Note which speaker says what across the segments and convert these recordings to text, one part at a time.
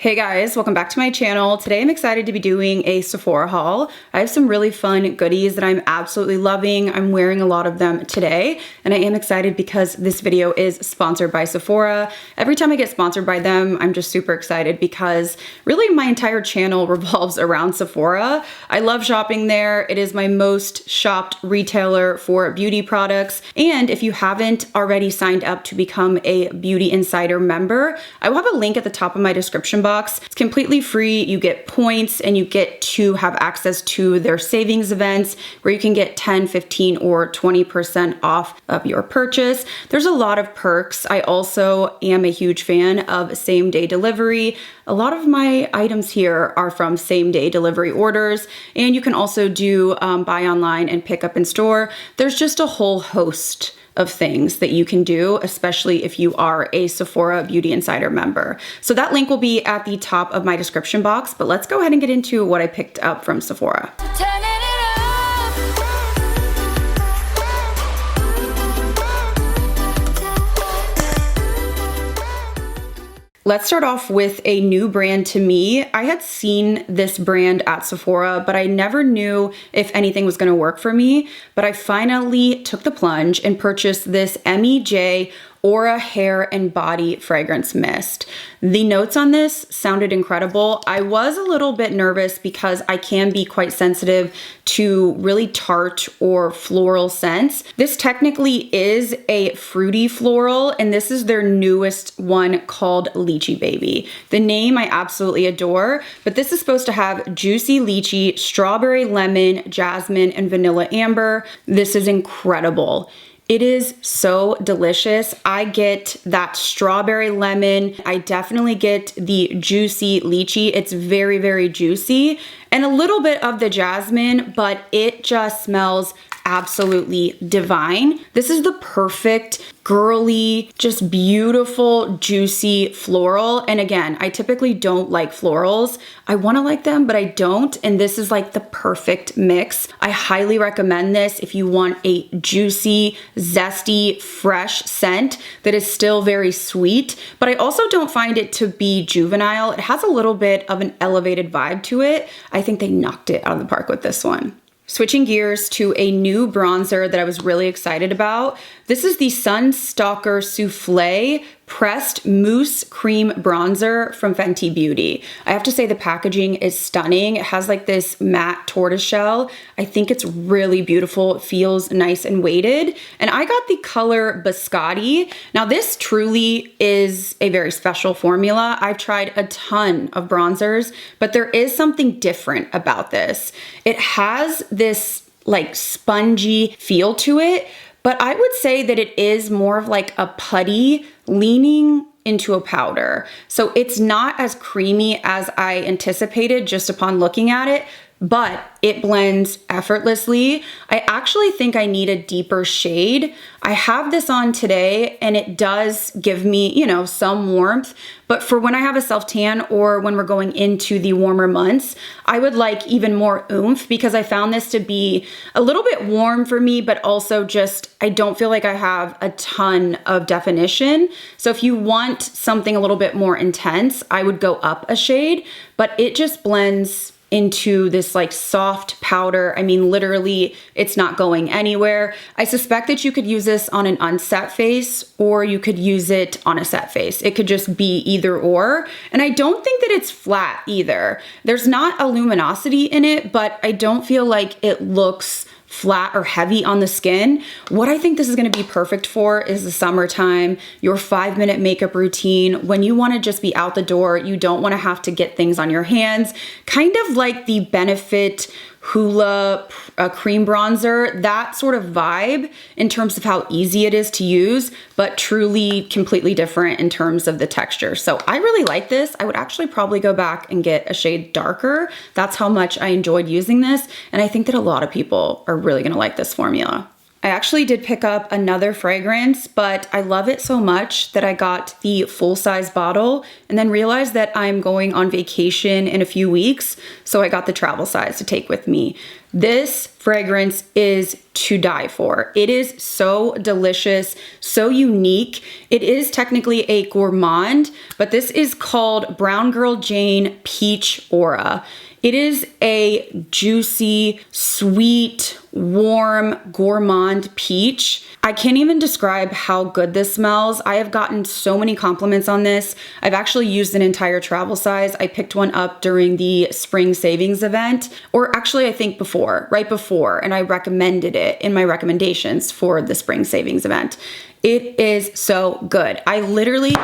Speaker 1: Hey guys, welcome back to my channel. Today I'm excited to be doing a Sephora haul. I have some really fun goodies that I'm absolutely loving. I'm wearing a lot of them today, and I am excited because this video is sponsored by Sephora. Every time I get sponsored by them, I'm just super excited because really my entire channel revolves around Sephora. I love shopping there. It is my most shopped retailer for beauty products. And if you haven't already signed up to become a Beauty Insider member, I will have a link at the top of my description box. It's completely free. You get points and you get to have access to their savings events where you can get 10, 15, or 20% off of your purchase. There's a lot of perks. I also am a huge fan of same-day delivery. A lot of my items here are from same-day delivery orders, and you can also do buy online and pick up in store. There's just a whole host of things that you can do, especially if you are a Sephora Beauty Insider member. So that link will be at the top of my description box, but let's go ahead and get into what I picked up from Sephora. Let's start off with a new brand to me. I had seen this brand at Sephora, but I never knew if anything was gonna work for me. But I finally took the plunge and purchased this MEJ Aura Hair and Body Fragrance Mist. The notes on this sounded incredible. I was a little bit nervous because I can be quite sensitive to really tart or floral scents. This technically is a fruity floral, and this is their newest one called Lychee Baby. The name I absolutely adore, but this is supposed to have juicy lychee, strawberry lemon, jasmine, and vanilla amber. This is incredible. It is so delicious. I get that strawberry lemon. I definitely get the juicy lychee. It's very, very juicy, and a little bit of the jasmine, but it just smells absolutely divine. This is the perfect girly, just beautiful, juicy floral. And again, I typically don't like florals. I want to like them, but I don't. And this is like the perfect mix. I highly recommend this if you want a juicy, zesty, fresh scent that is still very sweet, but I also don't find it to be juvenile. It has a little bit of an elevated vibe to it. I think they knocked it out of the park with this one. Switching gears to a new bronzer that I was really excited about. This is the Sunstalker Souffle Pressed Mousse Cream Bronzer from Fenty Beauty. I have to say the packaging is stunning. It has like this matte tortoiseshell. I think it's really beautiful. It feels nice and weighted. And I got the color Biscotti. Now this truly is a very special formula. I've tried a ton of bronzers, but there is something different about this. It has this like spongy feel to it, but I would say that it is more of like a putty leaning into a powder. So it's not as creamy as I anticipated just upon looking at it, but it blends effortlessly. I actually think I need a deeper shade. I have this on today and it does give me, you know, some warmth, but for when I have a self-tan or when we're going into the warmer months, I would like even more oomph because I found this to be a little bit warm for me, but also just, I don't feel like I have a ton of definition. So if you want something a little bit more intense, I would go up a shade, but it just blends into this like soft powder. I mean, literally, it's not going anywhere. I suspect that you could use this on an unset face or you could use it on a set face. It could just be either or. And I don't think that it's flat either. There's not a luminosity in it, but I don't feel like it looks flat or heavy on the skin. What I think this is gonna be perfect for is the summertime, your 5-minute makeup routine, when you wanna just be out the door, you don't wanna have to get things on your hands, kind of like the Benefit Hoola cream bronzer, that sort of vibe in terms of how easy it is to use, but truly completely different in terms of the texture. So I really like this. I would actually probably go back and get a shade darker. That's how much I enjoyed using this. And I think that a lot of people are really gonna like this formula. I actually did pick up another fragrance, but I love it so much that I got the full-size bottle and then realized that I'm going on vacation in a few weeks, so I got the travel size to take with me. This fragrance is to die for. It is so delicious, so unique. It is technically a gourmand, but this is called Brown Girl Jane Peach Aura. It is a juicy, sweet, warm, gourmand peach. I can't even describe how good this smells. I have gotten so many compliments on this. I've actually used an entire travel size. I picked one up during the spring savings event, or actually I think right before, and I recommended it in my recommendations for the spring savings event. It is so good. I literally,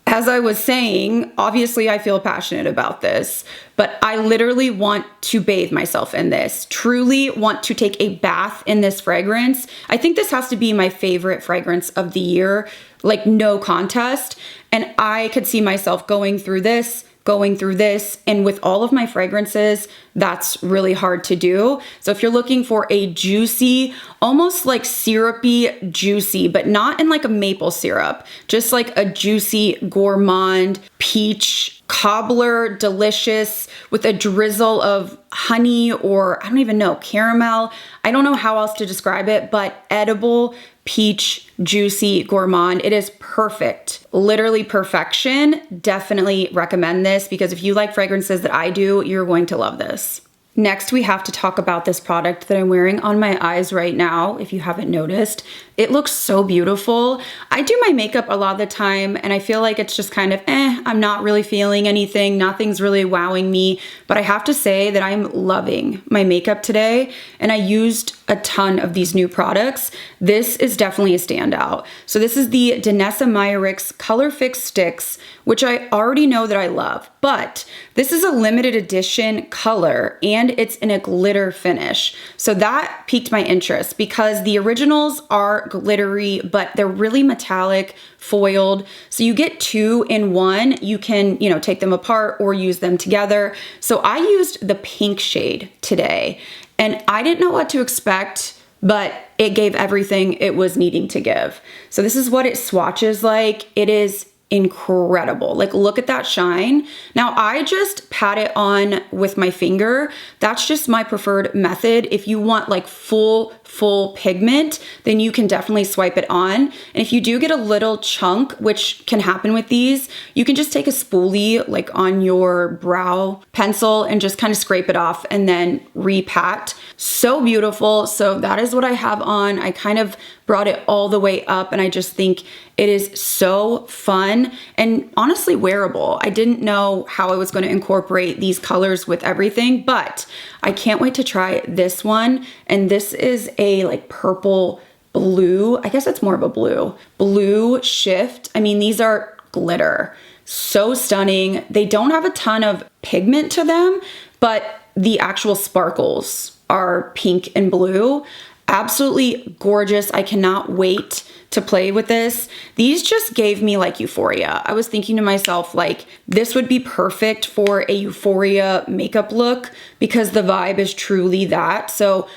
Speaker 1: as I was saying, obviously I feel passionate about this, but I literally want to bathe myself in this, truly want to take a bath in this fragrance. I think this has to be my favorite fragrance of the year, like no contest. And I could see myself going through this. And with all of my fragrances, that's really hard to do. So if you're looking for a juicy, almost like syrupy juicy, but not in like a maple syrup, just like a juicy gourmand peach cobbler, delicious with a drizzle of honey, or I don't even know, caramel. I don't know how else to describe it, but edible peach juicy gourmand. It is perfect, literally perfection. Definitely recommend this, because if you like fragrances that I do, you're going to love this. Next, we have to talk about this product that I'm wearing on my eyes right now. If you haven't noticed, it looks so beautiful. I do my makeup a lot of the time, and I feel like it's just kind of, I'm not really feeling anything. Nothing's really wowing me, but I have to say that I'm loving my makeup today, and I used a ton of these new products. This is definitely a standout. So this is the Danessa Meyerix Color Fix Sticks, which I already know that I love, but this is a limited edition color, and it's in a glitter finish. So that piqued my interest, because the originals are glittery, but they're really metallic, foiled. So you get two in one. You can, take them apart or use them together. So I used the pink shade today, and I didn't know what to expect, but it gave everything it was needing to give. So this is what it swatches like. It is incredible. Like, look at that shine. Now I just pat it on with my finger. That's just my preferred method. If you want like full pigment, then you can definitely swipe it on. And if you do get a little chunk, which can happen with these, you can just take a spoolie like on your brow pencil and just kind of scrape it off and then repat. So beautiful. So that is what I have on. I kind of brought it all the way up, and I just think it is so fun and honestly wearable. I didn't know how I was going to incorporate these colors with everything, but I can't wait to try this one. And this is a like purple blue. I guess it's more of a blue shift. I mean, these are glitter. So stunning. They don't have a ton of pigment to them, but the actual sparkles are pink and blue. Absolutely gorgeous. I cannot wait to play with this. These just gave me like euphoria. I was thinking to myself, like, this would be perfect for a euphoria makeup look, because the vibe is truly that. So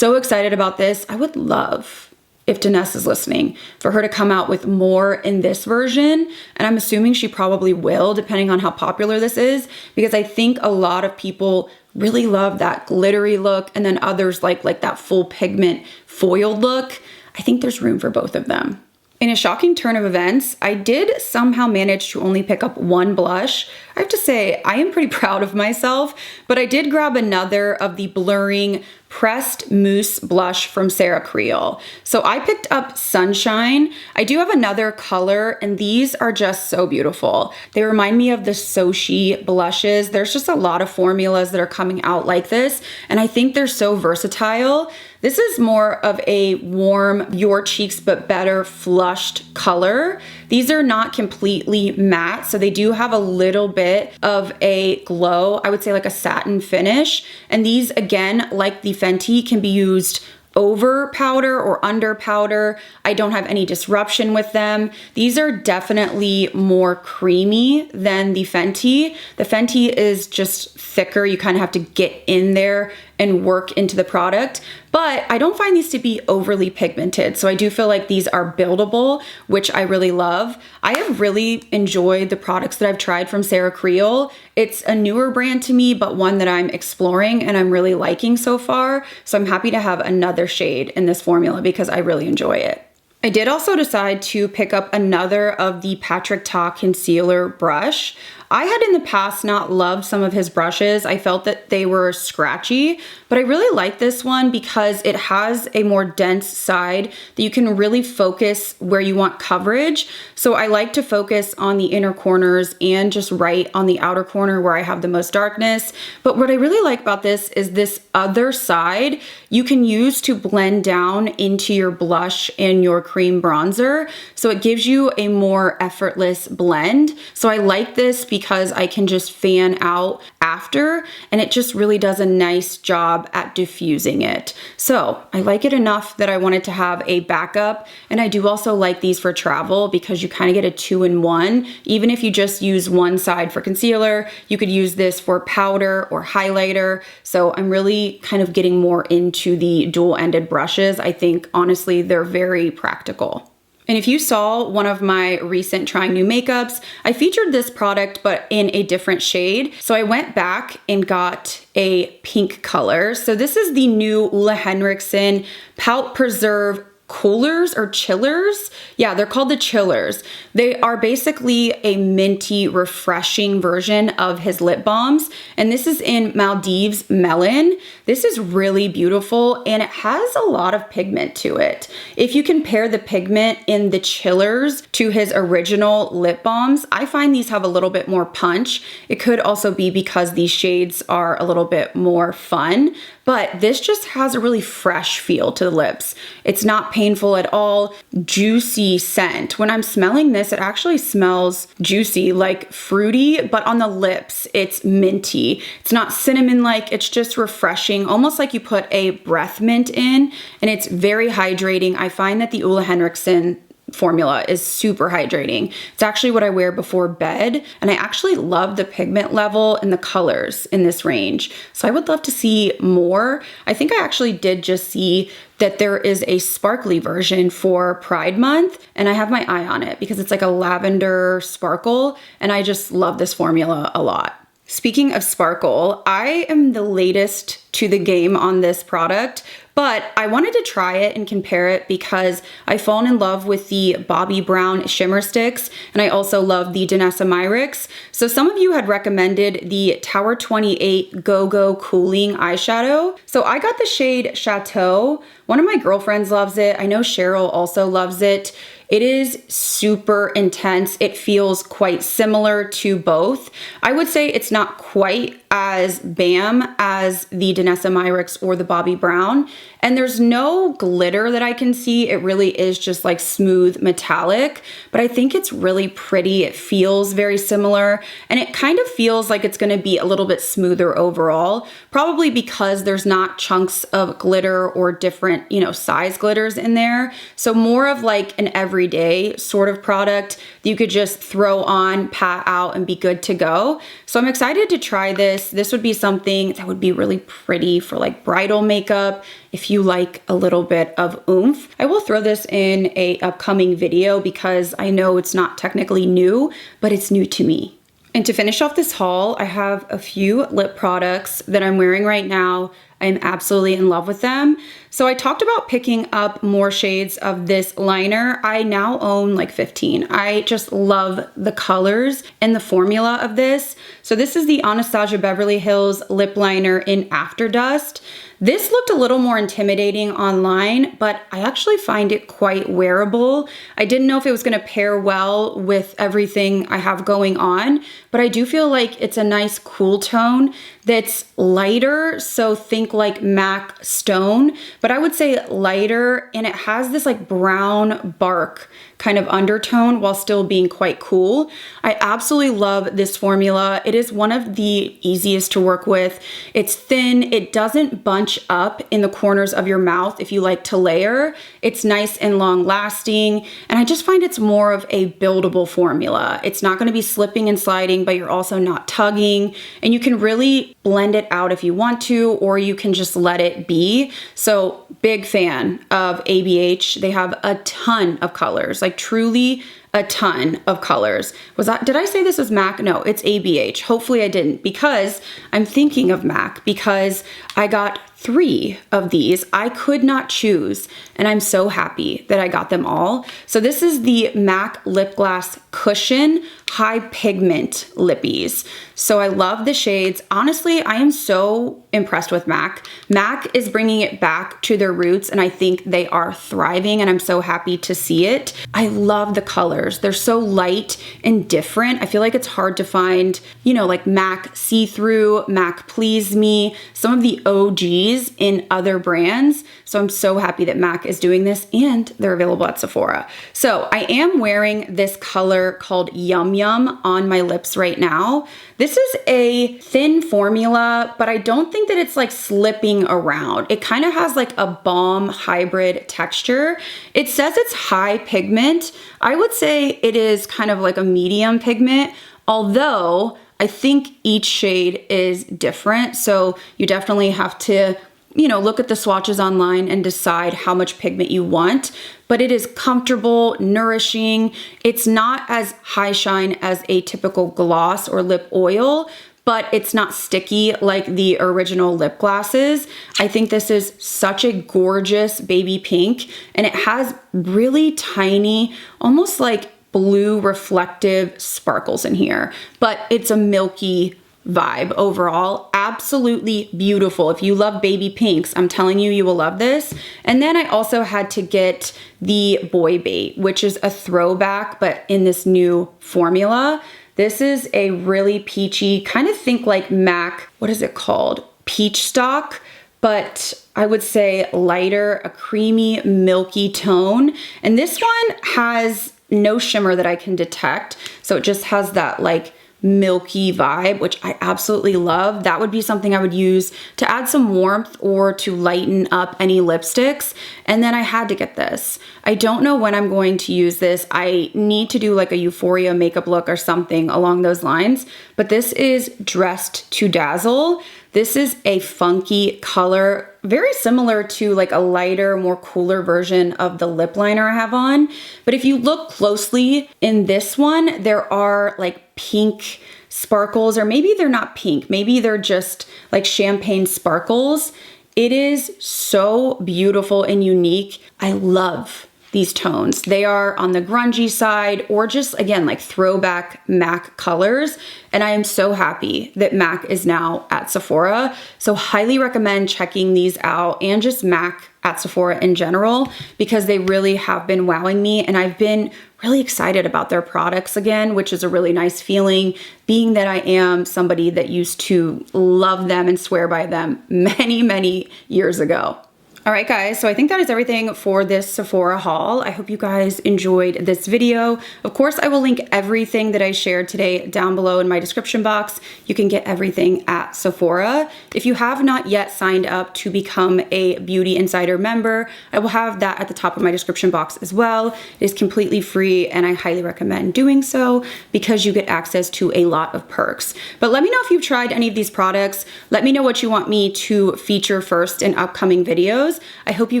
Speaker 1: excited about this. I would love, if Danessa is listening, for her to come out with more in this version. And I'm assuming she probably will, depending on how popular this is, because I think a lot of people really love that glittery look, and then others like that full pigment foiled look. I think there's room for both of them. In a shocking turn of events, I did somehow manage to only pick up one blush. I have to say, I am pretty proud of myself, but I did grab another of the blurring pressed mousse blush from Sarah Creole. So I picked up Sunshine. I do have another color, and these are just so beautiful. They remind me of the Sochi blushes. There's just a lot of formulas that are coming out like this, and I think they're so versatile. This is more of a warm, your cheeks but better flushed color. These are not completely matte, so they do have a little bit of a glow. I would say like a satin finish. And these, again, like the Fenty, can be used over powder or under powder. I don't have any disruption with them. These are definitely more creamy than the Fenty. The Fenty is just thicker. You kind of have to get in there and work into the product. But I don't find these to be overly pigmented. So I do feel like these are buildable, which I really love. I have really enjoyed the products that I've tried from Sarah Creole, It's a newer brand to me, but one that I'm exploring and I'm really liking so far. So I'm happy to have another shade in this formula because I really enjoy it. I did also decide to pick up another of the Patrick Ta concealer brush. I had in the past not loved some of his brushes. I felt that they were scratchy, but I really like this one because it has a more dense side that you can really focus where you want coverage. So I like to focus on the inner corners and just right on the outer corner where I have the most darkness. But what I really like about this is this other side you can use to blend down into your blush and your cream bronzer. So it gives you a more effortless blend. So I like this because I can just fan out after, and it just really does a nice job at diffusing it. So I like it enough that I wanted to have a backup, and I do also like these for travel because you kind of get a 2-in-1. Even if you just use one side for concealer, you could use this for powder or highlighter. So I'm really kind of getting more into the dual-ended brushes. I think honestly they're very practical. And if you saw one of my recent trying new makeups, I featured this product, but in a different shade. So I went back and got a pink color. So this is the new Ole Henriksen Pout Preserve coolers or chillers. Yeah, they're called the chillers. They are basically a minty, refreshing version of his lip balms. And this is in Maldives Melon. This is really beautiful and it has a lot of pigment to it. If you compare the pigment in the chillers to his original lip balms, I find these have a little bit more punch. It could also be because these shades are a little bit more fun, but this just has a really fresh feel to the lips. It's not painful at all. Juicy scent. When I'm smelling this, it actually smells juicy, like fruity, but on the lips, it's minty. It's not cinnamon-like, it's just refreshing, almost like you put a breath mint in, and it's very hydrating. I find that the Ole Henriksen formula is super hydrating. It's actually what I wear before bed, and I actually love the pigment level and the colors in this range. So I would love to see more. I think I actually did just see that there is a sparkly version for Pride Month, and I have my eye on it because it's like a lavender sparkle, and I just love this formula a lot. Speaking of sparkle, I am the latest to the game on this product, but I wanted to try it and compare it because I've fallen in love with the Bobbi Brown shimmer sticks, and I also love the Danessa Myricks. So some of you had recommended the Tower 28 Go-Go Cooling eyeshadow. So I got the shade Chateau. One of my girlfriends loves it. I know Cheryl also loves it. It is super intense. It feels quite similar to both. I would say it's not quite as bam as the Danessa Myricks or the Bobbi Brown. And there's no glitter that I can see. It really is just like smooth metallic, but I think it's really pretty. It feels very similar, and it kind of feels like it's gonna be a little bit smoother overall, probably because there's not chunks of glitter or different, size glitters in there. So more of like an everyday sort of product that you could just throw on, pat out, and be good to go. So I'm excited to try this. This would be something that would be really pretty for like bridal makeup. If you like a little bit of oomph, I will throw this in a upcoming video because I know it's not technically new, but it's new to me. And to finish off this haul, I have a few lip products that I'm wearing right now. I'm absolutely in love with them. So I talked about picking up more shades of this liner. I now own like 15. I just love the colors and the formula of this. So this is the Anastasia Beverly Hills lip liner in After Dust. This looked a little more intimidating online, but I actually find it quite wearable. I didn't know if it was gonna pair well with everything I have going on, but I do feel like it's a nice cool tone that's lighter. So think like MAC Stone, but I would say lighter, and it has this like brown bark kind of undertone while still being quite cool. I absolutely love this formula. It is one of the easiest to work with. It's thin. It doesn't bunch up in the corners of your mouth if you like to layer. It's nice and long lasting. And I just find it's more of a buildable formula. It's not going to be slipping and sliding, but you're also not tugging. And you can really blend it out if you want to, or you can just let it be. So big fan of ABH. They have a ton of colors, like truly a ton of colors. Did I say this was MAC? No, it's ABH. Hopefully I didn't, because I'm thinking of MAC because I got 3 of these. I could not choose, and I'm so happy that I got them all. So this is the MAC Lip Gloss Cushion High Pigment Lippies. So I love the shades. Honestly, I am so impressed with MAC. MAC is bringing it back to their roots, and I think they are thriving, and I'm so happy to see it. I love the colors. They're so light and different. I feel like it's hard to find, you know, like MAC See-Through, MAC Please Me, some of the OGs in other brands. So I'm so happy that MAC is doing this, and they're available at Sephora. So I am wearing this color called Yum Yum on my lips right now. This is a thin formula, but I don't think that it's like slipping around. It kind of has like a balm hybrid texture. It says it's high pigment. I would say it is kind of like a medium pigment, although I think each shade is different. So you definitely have to, you know, look at the swatches online and decide how much pigment you want, but it is comfortable, nourishing. It's not as high shine as a typical gloss or lip oil, but it's not sticky like the original lip glosses. I think this is such a gorgeous baby pink, and it has really tiny, almost like blue reflective sparkles in here, but it's a milky vibe overall. Absolutely beautiful. If you love baby pinks, I'm telling you, you will love this. And then I also had to get the Boy Bait, which is a throwback, but in this new formula. This is a really peachy, kind of think like MAC, what is it called? Peach Stock, but I would say lighter, a creamy, milky tone. And this one has no shimmer that I can detect. So it just has that like milky vibe, which I absolutely love. That would be something I would use to add some warmth or to lighten up any lipsticks. And then I had to get this. I don't know when I'm going to use this. I need to do like a Euphoria makeup look or something along those lines, but this is Dressed to Dazzle. This is a funky color, very similar to like a lighter, more cooler version of the lip liner I have on. But if you look closely in this one, there are like pink sparkles, or maybe they're not pink, maybe they're just like champagne sparkles. It is so beautiful and unique. I love these tones. They are on the grungy side, or just again, like throwback MAC colors. And I am so happy that MAC is now at Sephora. So highly recommend checking these out, and just MAC at Sephora in general, because they really have been wowing me, and I've been really excited about their products again, which is a really nice feeling, being that I am somebody that used to love them and swear by them many, many years ago. All right, guys, so I think that is everything for this Sephora haul. I hope you guys enjoyed this video. Of course, I will link everything that I shared today down below in my description box. You can get everything at Sephora. If you have not yet signed up to become a Beauty Insider member, I will have that at the top of my description box as well. It is completely free, and I highly recommend doing so because you get access to a lot of perks. But let me know if you've tried any of these products. Let me know what you want me to feature first in upcoming videos. I hope you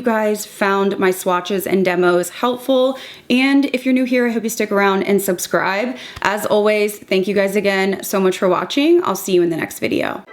Speaker 1: guys found my swatches and demos helpful. And if you're new here, I hope you stick around and subscribe. As always, thank you guys again so much for watching. I'll see you in the next video.